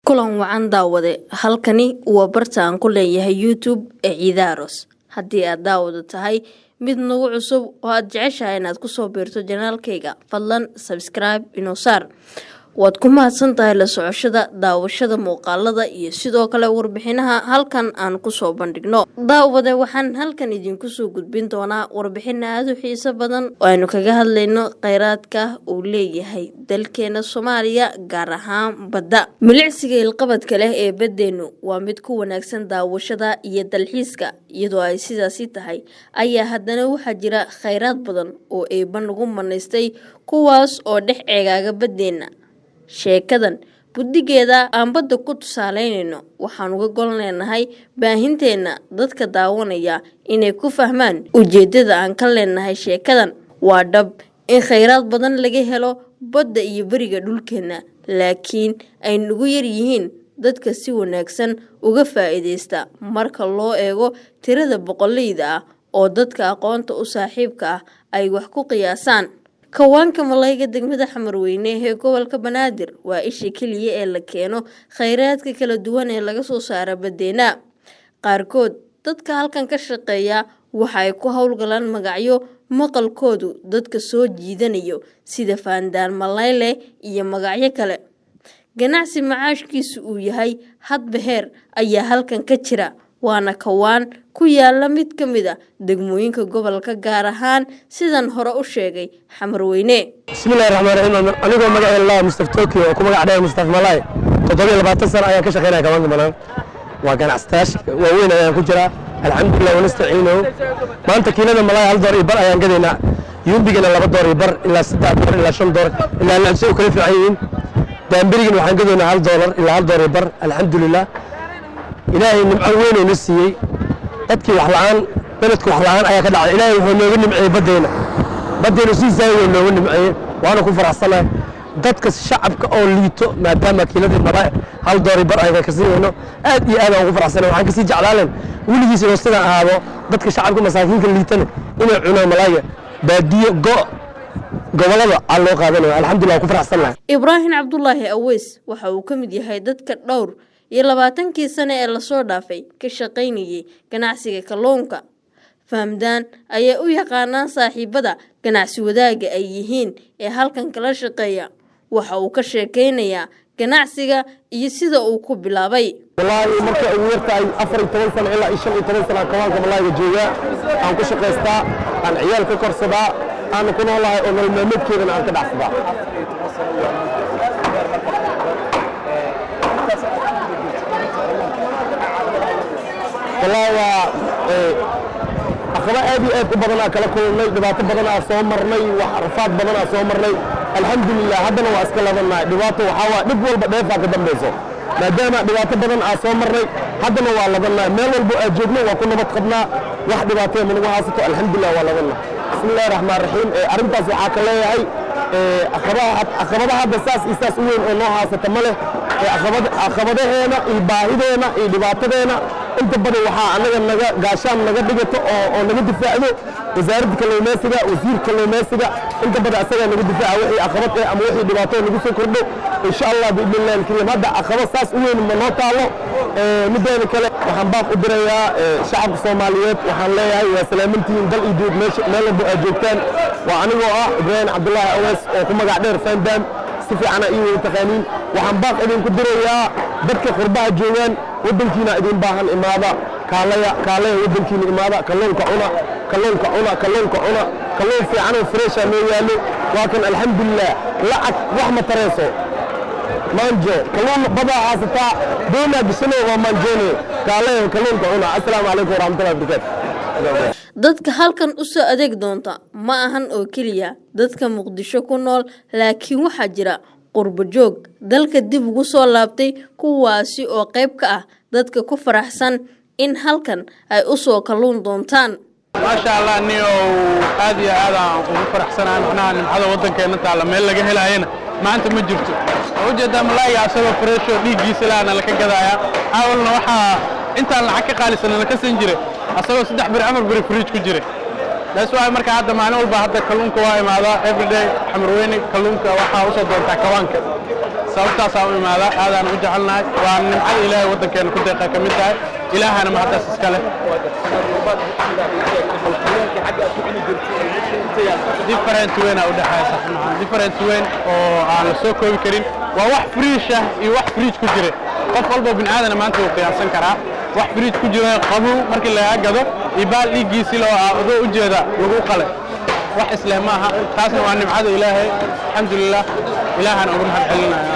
kulan wacan daawade halkani waa barta aan ku leeyahay YouTube ee Ciidaaros. Haddii aad daawado tahay mid nagu cusub oo aad jeceshahay inaad ku soo biirto janaalkayga, fadlan subscribe inoo saar. waad ku mahadsan tahay la socoshada daawashada muuqaalada iyo sidoo kale warbixinaha halkan aan ku soo bandhigno. daawade waxaan halkan idinku soo gudbin doonaa warbixin aad u xiiso badan oo aynu kaga hadlayno kheyraadka uu leeyahay dalkeena Soomaaliya gaar ahaan badda. Milicsiga ilqabadka leh ee baddeenu waa mid ku wanaagsan daawashada iyo dalxiiska, iyadoo ay sidaasi tahay ayaa haddana waxaa jira kheyraad badan oo eebba nagu manaystay kuwaas oo dhex eegaaga baddeena. sheekadan buddigeeda aan badda ku tusaaleynayno waxaan uga gol leenahay baahinteena dadka daawanaya inay ku fahmaan ujeedada aan ka leenahay sheekadan. waa dhab in kheyraad badan laga helo badda iyo bariga dhulkeena, laakiin ay nagu yar yihiin dadka si wanaagsan uga faa'iideysta marka loo eego tirada boqolleyda ah oo dadka aqoonta u saaxiibka ah ay wax ku qiyaasaan. kawaanka malayga degmada Xamarweyne ee gobolka Banaadir waa isha kaliya ee la keeno kheyraadka kala duwan ee laga soo saaro baddeena. qaarkood dadka halkan ka shaqeeya waxay ku hawlgalaan magacyo maqalkoodu dadka soo jiidanayo sida faandaan malayle iyo magacyo kale. ganacsi macaashkiisu uu yahay hadba heer ayaa halkan ka jira, waana kawaan ku yaala mid ka mid ah degmooyinka gobolka gaar ahaan sidan hore u sheegay Xamarweyne. Bismillahirrahmanirrahim. Aniga magaceedu waa Mustafa Tokyo oo ku magac dheer Mustafa Malay. 20 sano ayaan ka shaqeynaa kawaanka Malay. waa ganacsataash waaweyn ayaan ku jiraa. alxamdulillah wanastaciino. maanta kiilada Malay $1 ayaan gadaynaa. yumbigana $2 ilaa $3 ilaa $5 ilaa lacag soo kala fiican. daambirigan waxaan gadaynaa $1 ilaa $1. alxamdulillah ilaahay nimco weyn oo nasiiyay. dadkii wax la'aan beledku wax la'aan ayaa ka dhacay. ilaahay wuxuu nooga nimceeyay baddeena si saayo nooga nimceeyay, waana ku faraxsanahay. dadka shacabka oo liito maadaama kiiladii Malay $1 ayaan ka siinayno, aad iyo aad aan ugu faraxsanahay. waxaan ka sii jeclaan weligiis inuu sidan ahaado. dadka shacabka masaakiinka liitana inay cunaan malayga baadiyo gobolada aan loo qaadanayo. alxamdulillah ku faraxsanahay. Ibrahim Cabdullaahi Aweys waxa uu ka mid yahay dadka dhowr iyo 20 sano ee la soo dhaafay ka shaqeynayay ganacsiga kalluunka. fahamdaan ayaa u yaqaanaan saaxiibada ganacsi wadaaga ay yihiin ee halkan kala shaqeeya. waxa uu ka sheekeynayaa ganacsiga iyo sida uu ku bilaabay. wallaahi marka ugu yartahay 14 sano ilaa 15 sano kawaanka malayga jooga aan ku shaqeystaa, aan ciyaal ka korsadaa, aan ku noolahay oo nolol maalmeedkeedana aan ka dhacsadaa. والله أخبار أبي بدنا كلا كلنا دبعت بدنا أسومرني وحرفات بدنا أسومرني. الحمد لله هذا هو أسكال بدنا دبعت وحوا نقول بدافع قدام بيزو ما دام دبعت بدنا أسومرني هذا هو والله بدنا مال الجبنة وكنا بتقبنا واحد دبعتين من واسطة. الحمد لله والله بدنا. بسم الله الرحمن الرحيم. أرنت ساعة كلا هاي أخبار هذا أساس وين الله ستمله أخبار هنا الباهدنا دبعتنا inta badan waxaa anaga naga gaashaan naga dhigato oo naga difaacdo wasaaradda kalluumaysiga, wasiirka kalluumaysiga. inta badan asaga naga difaaca wixii aqabad ah ama wixii dhibaato nagu soo kordho. insha Allah biidhnillah alkarim hadda aqabad saas u weyn ma noo taalo. mideeda kale waxaan baaq u dirayaa shacabka Soomaaliyeed. waxaan leeyahay waa salaamantiin dal iyo dib meel walba aad joogtaan. waa anigoo ah Ibrahim Cabdullaahi Aweys oo ku magac dheer Faandaan. si fiican ay u taqaaniin. waxaan baaq idinku dirayaa dadka qurbaha joogaan wadankiina idin baahan imaada kaalaya wadankiina imaada. kalluunka cuna kalluun fiican oo fresh ah noo yaalo. waa kan alxamdulillah lacag wax ma tareeso manjo kalluun badaa haasataa doona gishano waa manjone kaalaya kalluunka cuna. assalaamu calaykum waraxmatullahi wabarakaatu. dadka halkan u soo adeeg doonta ma ahan oo kaliya dadka Muqdisho ku nool, laakiin waxaa jira qurbo joog dalka dib ugu soo laabtay kuwaasi oo qayb ka ah dadka ku faraxsan in halkan ay u soo kalluun doontaan. ما شاء الله إني هذه هذا وفرح سنة إحنا هذا وطن كنا تعلم ميل لقى هلا هنا ما أنت مجبته وجد ملاي عسل فريش وديجي سلانة لك كذا يا حاولنا وحى أنت اللي حكي خالص أنا كسنجري أصلا صدق برعمر بريفريج كجري بس واحد مركز هذا معنا والبعض كلون كواي مع هذا everyday Xamarweyne كلون كواحد وصل دون تكوانك sababtaasaa u imaada aadaan u jecelnahay waa nimcada ilaahay waddankeena ku deeqa ka mid tahay ilaahana mahaddaas iska leh different weyn u dhaxaysa different weyn oo aan la soo koobi karin waa wax friish ah iyo wax fridge ku jira qof walba bin aadana maanta uu qiyaasan karaa wax fridge ku jira qabow markii laga gado ibaal dhigiisi loo aado u jeeda lagu qale wax isla maaha taasna waa nimcada ilaahay alxamdulillah ilaahana ugu mahad celinaya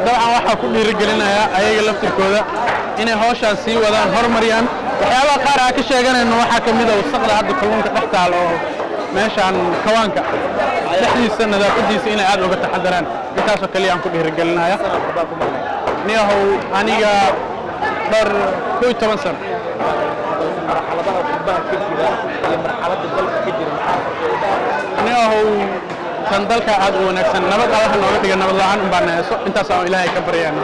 dabcan waxaa ku dhiirigelinaya ayaga laftirkooda inay hawshaan sii wadaan horumariyaan waxyaabaha qaar aan ka sheeganayno waxaa ka mid ah wasaqda hadda kalluunka dhex taalo oo meeshaan kawaanka dhexdiisa nadaafadiisa inay aad uga taxadaraan intaasoo kaliya aan ku dhiirigelinaya niyahow aniga dhar 11 sano niyahow tan dalka aad u wanaagsan nabad allaha nooga dhiga nabad la'aan un baan hayso intaas aan ilaahay ka baryayna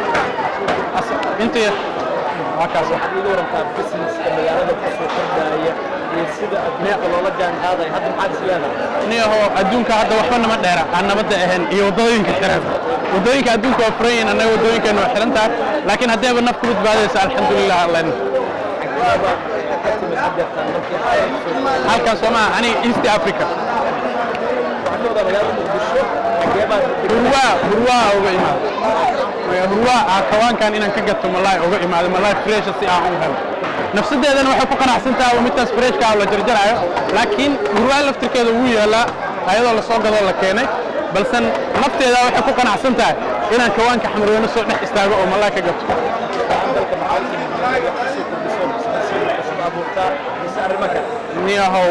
intii waa kaas niyahow adduunka hadda waxba nama dheera aan nabadda ahayn iyo waddooyinka xiran waddooyinka adduunka waa furan yihiin annaga waddooyinkeena waa xiran tahay laakiin haddeeba naf ku badbaadaysa alxamdulilah allen halkan soo maaha aniga east africa hurwaa uga imaado hurwaa kawaankan inaan ka gato malaay uga imaado malaay fresh si aan u helo nafsadeedana waxay ku qanacsan tahay oo midtaas freshka ah la jarjarayo laakiin hurwaa laftirkeeda wuu yaalaa ayadoo la soo gadoo la keenay balse nafteeda waxay ku qanacsan tahay inaan kawaanka xamarweyne soo dhex istaago oo malaay ka gato niyahow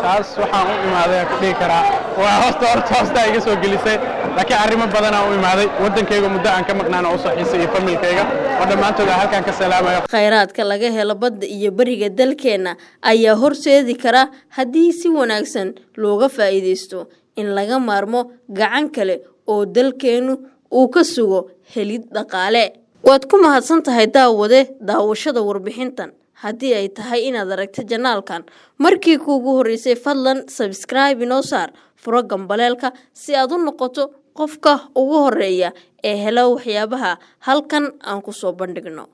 taas waxaan u imaaday ku dhihi karaa waa hoosta iga soo gelisay laakiin arrimo badanaa u imaaday waddankayga muddo aan ka maqnaana u soo xiisay iyo familkayga oo dhammaantood aan halkaan ka salaamayo khayraadka laga helo badda iyo bariga dalkeena ayaa horseedi kara haddii si wanaagsan looga faa'iideysto in laga maarmo gacan kale oo dalkeenu uu ka sugo helid dhaqaale waad ku mahadsan tahay daawade daawashada warbixintan haddii ay tahay inaad aragto janaalkan markii kuugu horeysay fadlan subscribe inoo saar furo gambaleelka si aad u noqoto qofka ugu horeeya ee helo waxyaabaha halkan aan ku soo bandhigno